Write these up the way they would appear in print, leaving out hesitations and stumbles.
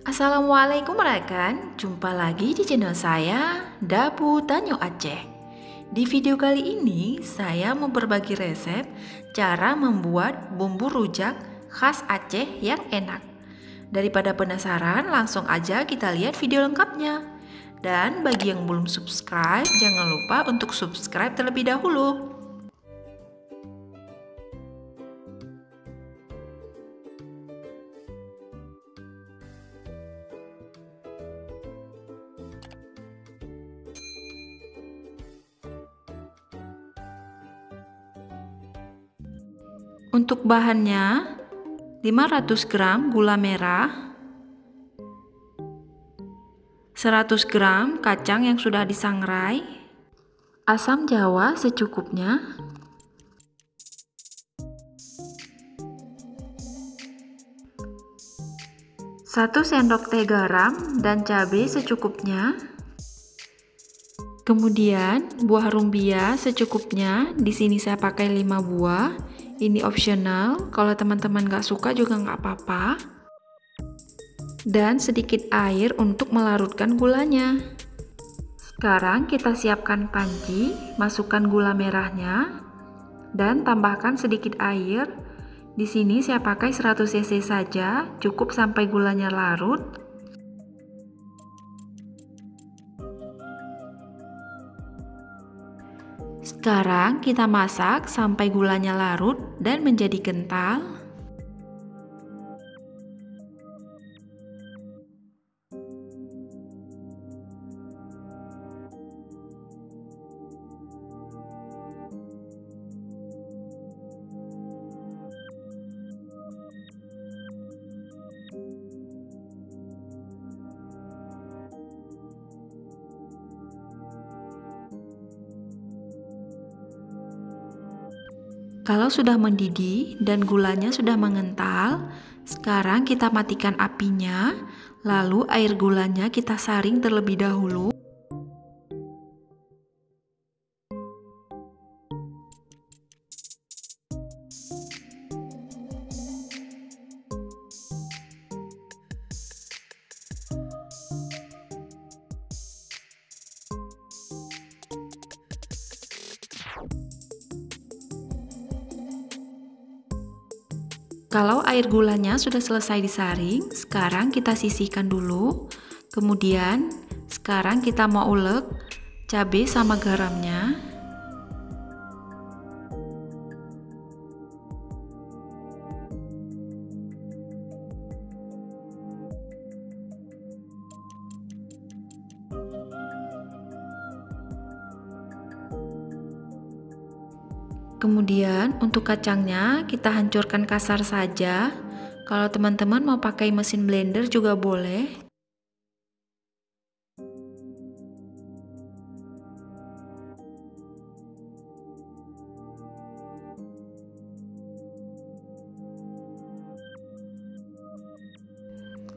Assalamualaikum rekan, jumpa lagi di channel saya, Dapu Tanyo Aceh. Di video kali ini, saya mau berbagi resep cara membuat bumbu rujak khas Aceh yang enak. Daripada penasaran, langsung aja kita lihat video lengkapnya. Dan bagi yang belum subscribe, jangan lupa untuk subscribe terlebih dahulu. Untuk bahannya, 500 gram gula merah, 100 gram kacang yang sudah disangrai, asam jawa secukupnya, 1 sendok teh garam dan cabai secukupnya. Kemudian buah rumbia secukupnya. Di sini saya pakai 5 buah. Ini opsional, kalau teman-teman gak suka juga gak apa-apa. Dan sedikit air untuk melarutkan gulanya. Sekarang kita siapkan panci, masukkan gula merahnya, dan tambahkan sedikit air. Di sini saya pakai 100 cc saja, cukup sampai gulanya larut. Sekarang kita masak sampai gulanya larut dan menjadi kental. Kalau sudah mendidih dan gulanya sudah mengental, sekarang kita matikan apinya, lalu air gulanya kita saring terlebih dahulu. Kalau air gulanya sudah selesai disaring, sekarang kita sisihkan dulu. Kemudian, sekarang kita mau ulek cabai sama garamnya. Kemudian untuk kacangnya kita hancurkan kasar saja. Kalau teman-teman mau pakai mesin blender juga boleh.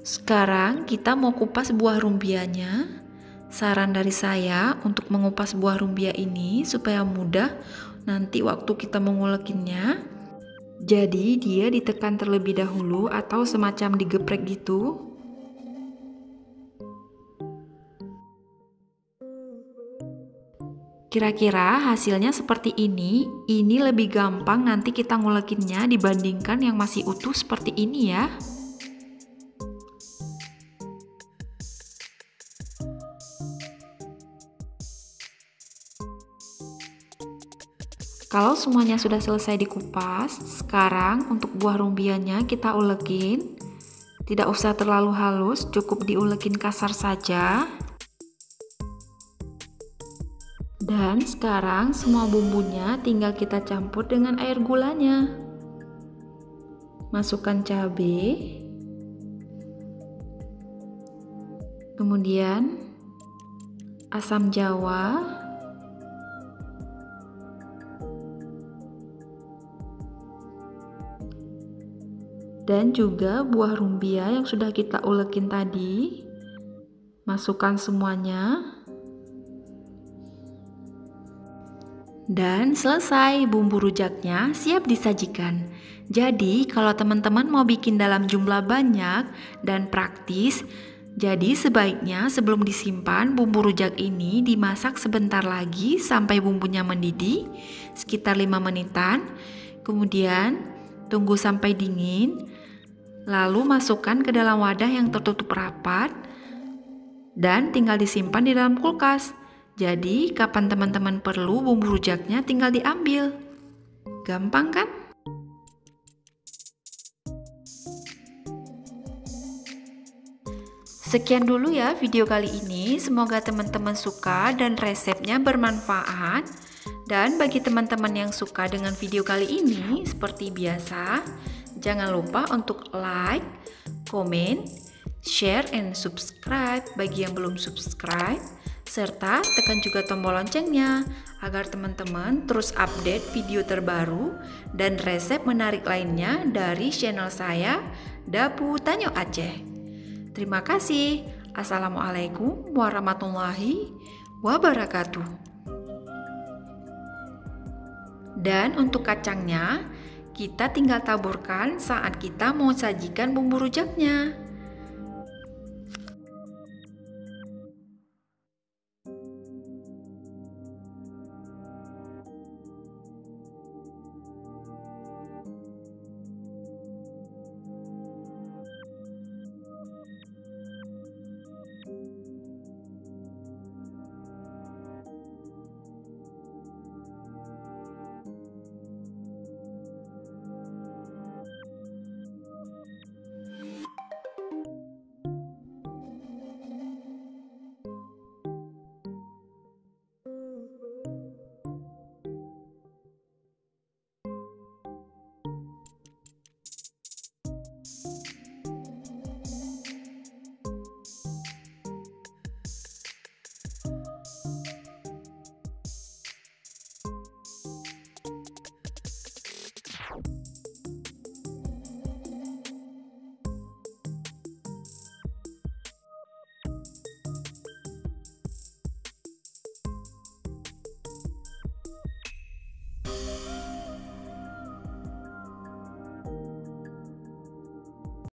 Sekarang kita mau kupas buah rumbianya. Saran dari saya untuk mengupas buah rumbia ini supaya mudah nanti waktu kita mengulekinnya. Jadi dia ditekan terlebih dahulu atau semacam digeprek gitu. Kira-kira hasilnya seperti ini. Ini lebih gampang nanti kita ngulekinnya dibandingkan yang masih utuh seperti ini ya. Kalau semuanya sudah selesai dikupas, sekarang untuk buah rumbianya kita ulekin. Tidak usah terlalu halus, cukup diulekin kasar saja. Dan sekarang semua bumbunya tinggal kita campur dengan air gulanya. Masukkan cabai. Kemudian asam jawa. Dan juga buah rumbia yang sudah kita ulekin tadi. Masukkan semuanya. Dan selesai, bumbu rujaknya siap disajikan. Jadi kalau teman-teman mau bikin dalam jumlah banyak dan praktis, jadi sebaiknya sebelum disimpan bumbu rujak ini dimasak sebentar lagi sampai bumbunya mendidih sekitar 5 menitan. Kemudian tunggu sampai dingin, lalu masukkan ke dalam wadah yang tertutup rapat dan tinggal disimpan di dalam kulkas. Jadi kapan teman-teman perlu bumbu rujaknya tinggal diambil. Gampang kan? Sekian dulu ya video kali ini, semoga teman-teman suka dan resepnya bermanfaat. Dan bagi teman-teman yang suka dengan video kali ini, seperti biasa, jangan lupa untuk like, komen, share, and subscribe bagi yang belum subscribe, serta tekan juga tombol loncengnya agar teman-teman terus update video terbaru dan resep menarik lainnya dari channel saya, Dapu Tanyo Aceh. Terima kasih. Assalamualaikum warahmatullahi wabarakatuh. Dan untuk kacangnya, kita tinggal taburkan saat kita mau sajikan bumbu rujaknya.